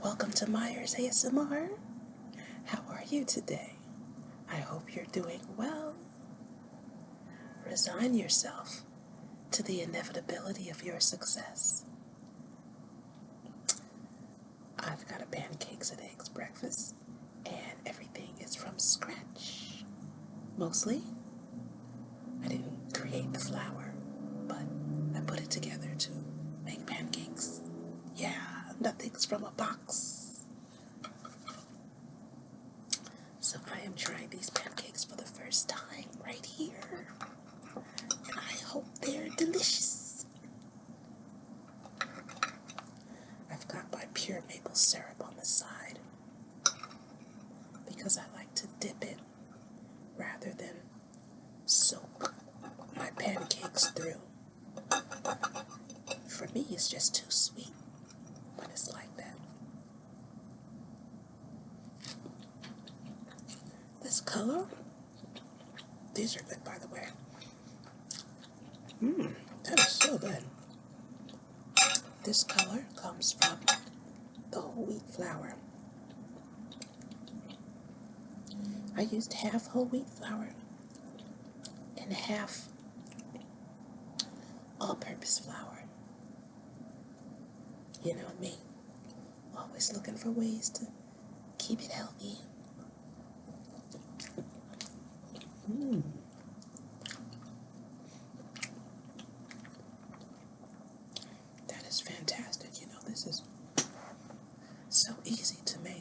Welcome to Myers ASMR. How are you today? I hope you're doing well. Resign yourself to the inevitability of your success. I've got a pancakes and eggs breakfast, and everything is from scratch. Mostly, I didn't create the flour, but I put it together to make pancakes. Yeah, nothing's from a box. So I am trying these pancakes for the first time right here. And I hope they're delicious. I've got my pure maple syrup on the side because I like to dip it rather than soak my pancakes through. For me, it's just too sweet when it's like that. This color, these are good, by the way. That is so good. This color comes from the whole wheat flour. I used half whole wheat flour and half all-purpose flour. You know me, always looking for ways to keep it healthy. That is fantastic. You know, this is so easy to make.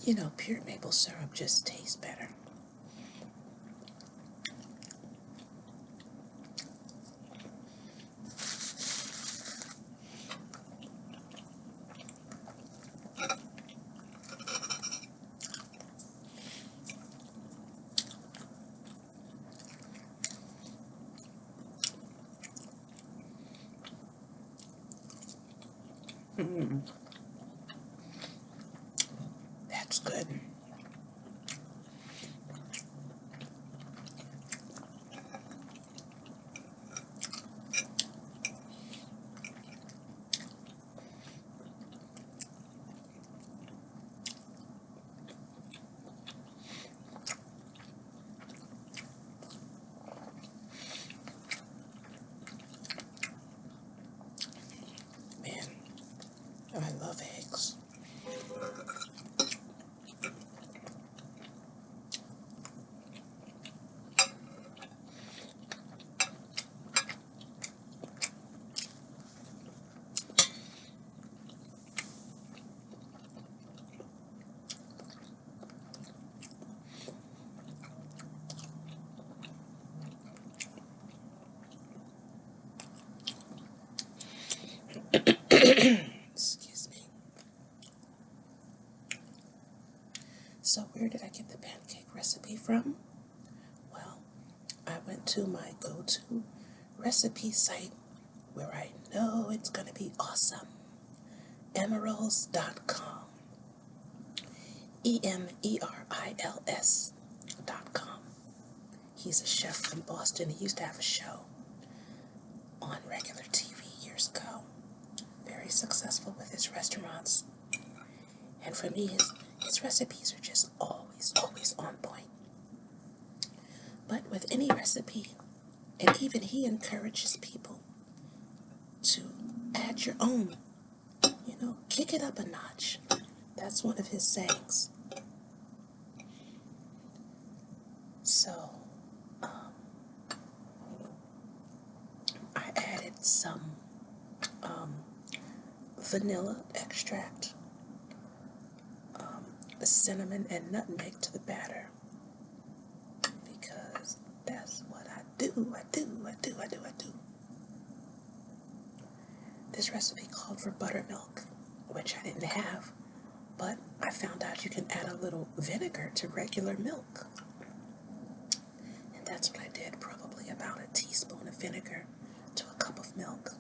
You know, pure maple syrup just tastes better. That's good. Man, I love eggs. Excuse me. So where did I get the pancake recipe from? Well, I went to my go-to recipe site where I know it's going to be awesome. Emerils.com. EMERILS.com. He's a chef from Boston. He used to have a show on regular TV years ago. Very successful with his restaurants. And for me, his recipes are just always on point. But with any recipe, and even he encourages people to add your own, kick it up a notch. That's one of his sayings. So, I added some vanilla extract, cinnamon, and nutmeg to the batter. Because that's what I do. This recipe called for buttermilk, which I didn't have, but I found out you can add a little vinegar to regular milk. And that's what I did, probably about a teaspoon of vinegar to a cup of milk.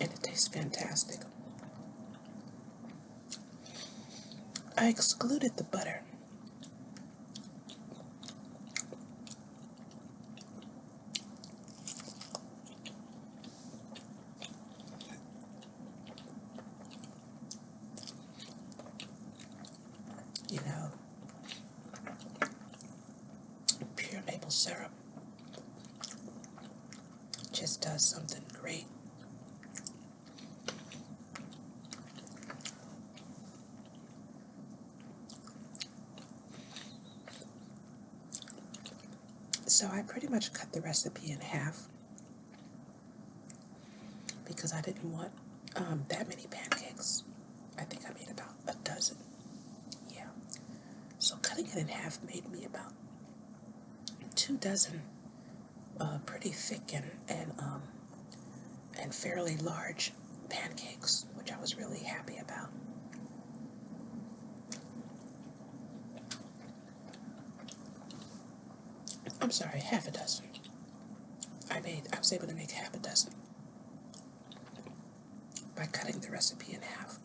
And it tastes fantastic. I excluded the butter. You know, pure maple syrup just does something great. So I pretty much cut the recipe in half because I didn't want that many pancakes. I think I made about a dozen. Yeah. So cutting it in half made me about 2 dozen pretty thick and fairly large pancakes, which I was really happy about. I'm sorry, half a dozen. I was able to make half a dozen by cutting the recipe in half.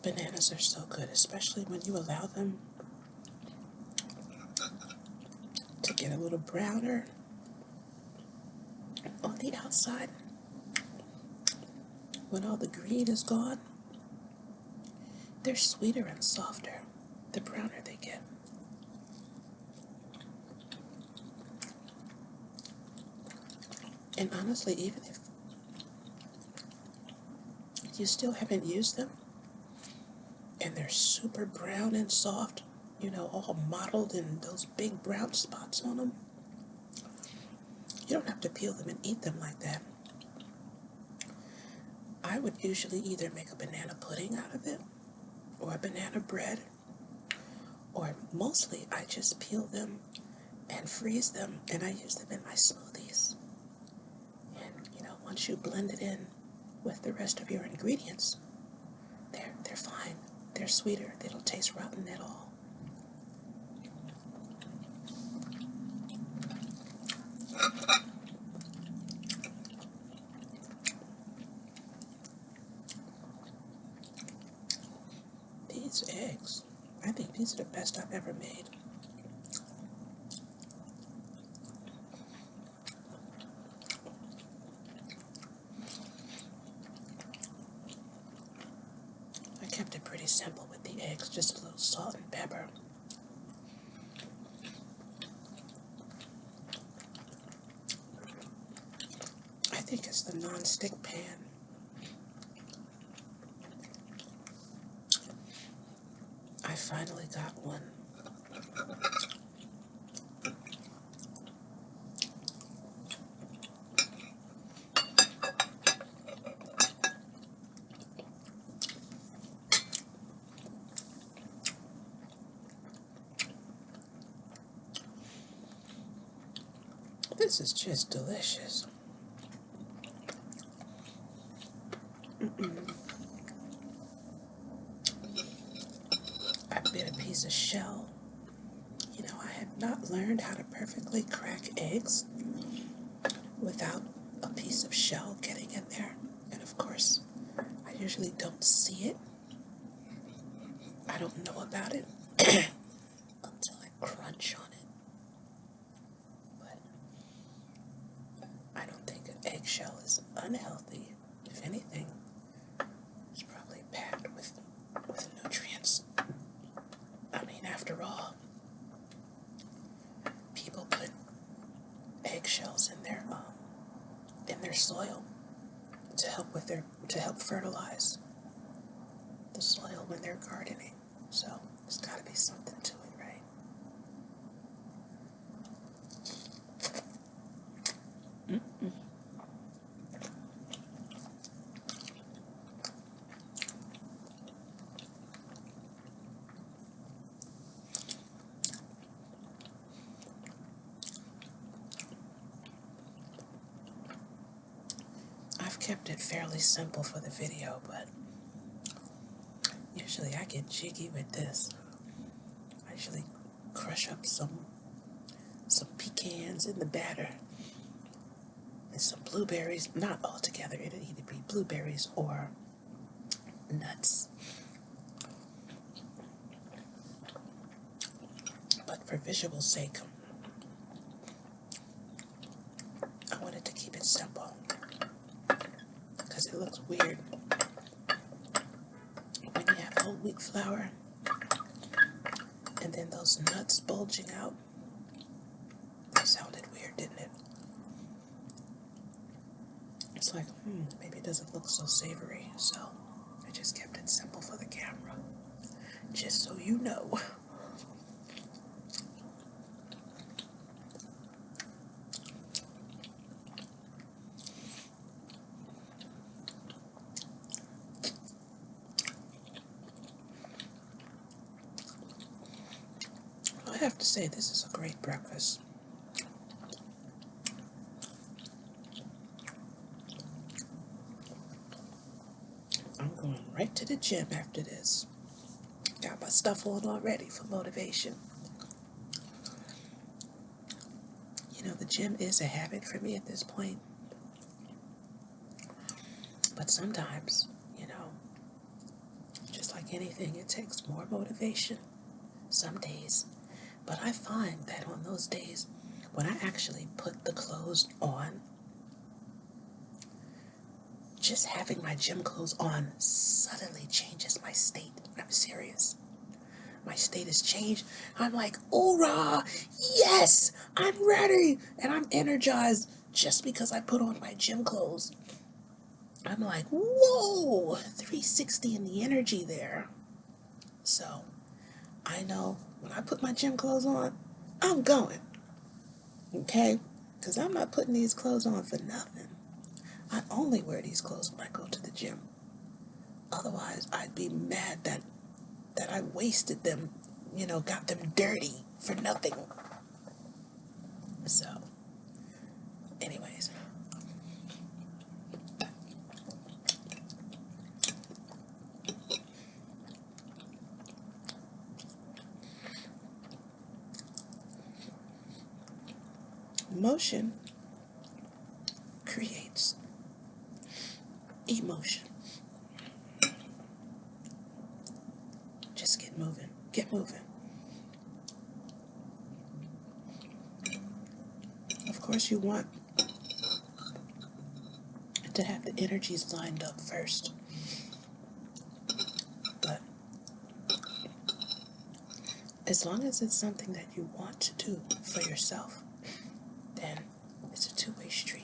Bananas are so good, especially when you allow them to get a little browner on the outside. When all the green is gone, they're sweeter and softer the browner they get. And honestly, even if you still haven't used them and they're super brown and soft, you know, all mottled in those big brown spots on them, you don't have to peel them and eat them like that. I would usually either make a banana pudding out of it or a banana bread, or mostly I just peel them and freeze them and I use them in my smoothies. And you know, once you blend it in with the rest of your ingredients, they're fine. They're sweeter. They don't taste rotten at all. These eggs, I think these are the best I've ever made. I kept it pretty simple with the eggs, just a little salt and pepper. I think it's the non-stick pan. I finally got one. This is just delicious. I bit a piece of shell. You know, I have not learned how to perfectly crack eggs without a piece of shell getting in there. And of course, I usually don't see it. I don't know about it until I crunch on it. But eggshell is unhealthy. If anything, it's probably packed with nutrients. I mean, after all, people put eggshells in their soil to help fertilize the soil when they're gardening. So there's got to be something to it, right? I've kept it fairly simple for the video, but usually I get jiggy with this. I usually crush up some pecans in the batter and some blueberries, not all together. It'll either be blueberries or nuts. But for visual sake, I wanted to keep it simple because it looks weird when you have whole wheat flour and then those nuts bulging out. That sounded weird, didn't it? It's like, maybe it doesn't look so savory, so I just kept it simple for the camera, just so you know. I have to say, this is a great breakfast. I'm going right to the gym after this. Got my stuff on already for motivation. You know, the gym is a habit for me at this point. But sometimes, just like anything, it takes more motivation some days. But I find that on those days, when I actually put the clothes on, just having my gym clothes on suddenly changes my state. I'm serious. My state has changed. I'm like, hoorah, yes, I'm ready, and I'm energized just because I put on my gym clothes. I'm like, whoa, 360 in the energy there. So I know when I put my gym clothes on, I'm going, okay? Because I'm not putting these clothes on for nothing. I only wear these clothes when I go to the gym. Otherwise, I'd be mad that I wasted them, got them dirty for nothing. So, anyways. Motion creates emotion. Just get moving. Get moving. Of course, you want to have the energies lined up first. But as long as it's something that you want to do for yourself, then it's a two-way street.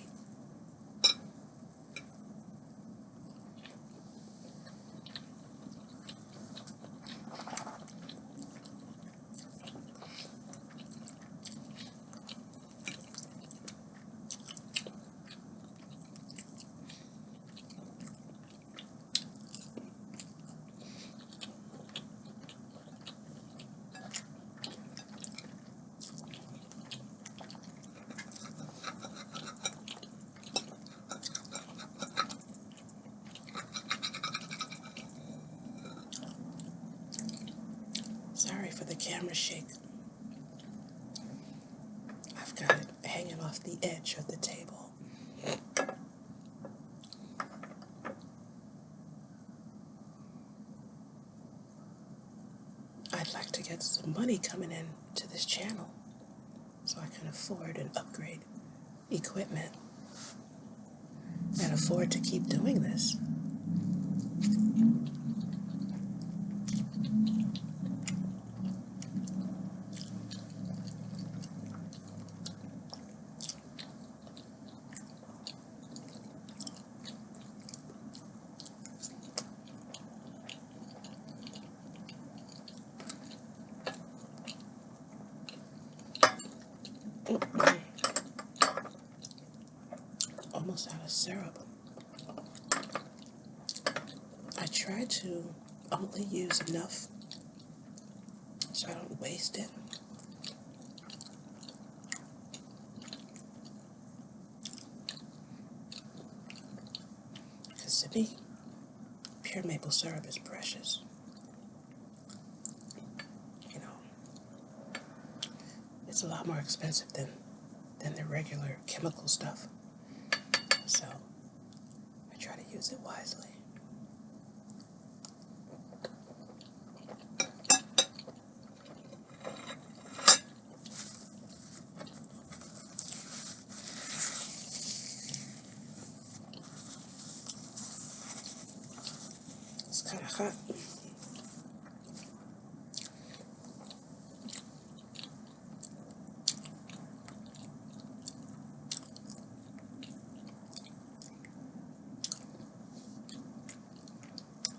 Sorry for the camera shake. I've got it hanging off the edge of the table. I'd like to get some money coming in to this channel so I can afford and upgrade equipment. and afford to keep doing this. Almost out of syrup. I try to only use enough so I don't waste it. Because to me, pure maple syrup is precious. You know, it's a lot more expensive than the regular chemical stuff. So I try to use it wisely. It's kind of hot.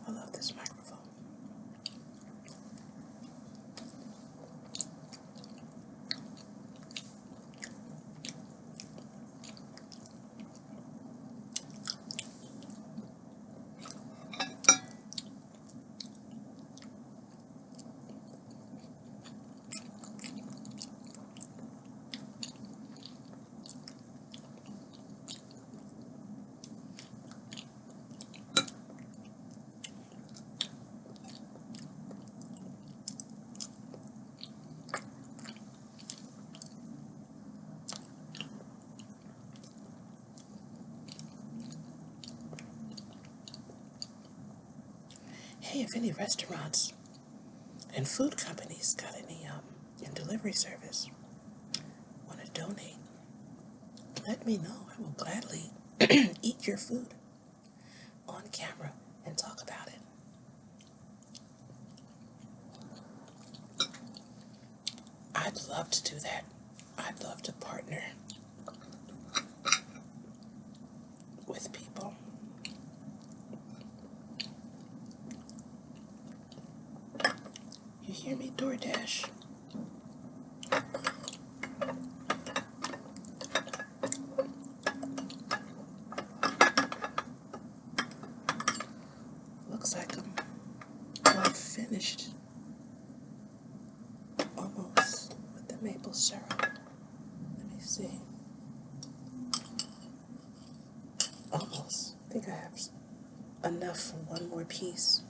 I love this microphone. Hey, if any restaurants and food companies got any in delivery service want to donate, let me know. I will gladly eat your food on camera and talk about it. I'd love to do that. I'd love to partner with people. You hear me, DoorDash? Looks like I'm all finished. Almost with the maple syrup. Let me see. Almost. I think I have enough for one more piece.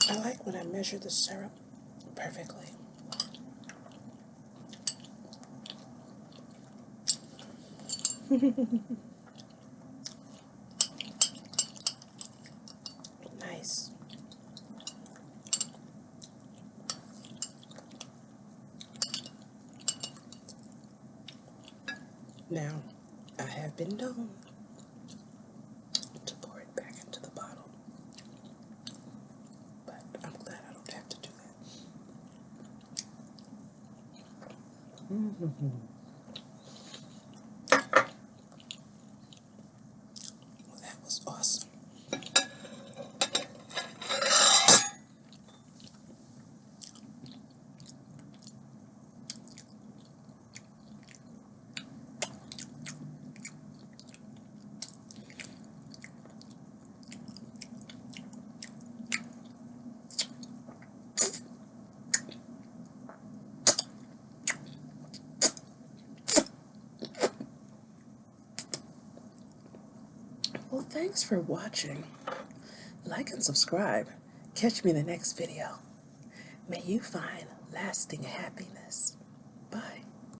I like when I measure the syrup perfectly. Nice. Now, I have been known to pour it back into the bottle, but I'm glad I don't have to do that. Well, that was awesome. Well, thanks for watching. Like and subscribe. Catch me in the next video. May you find lasting happiness. Bye.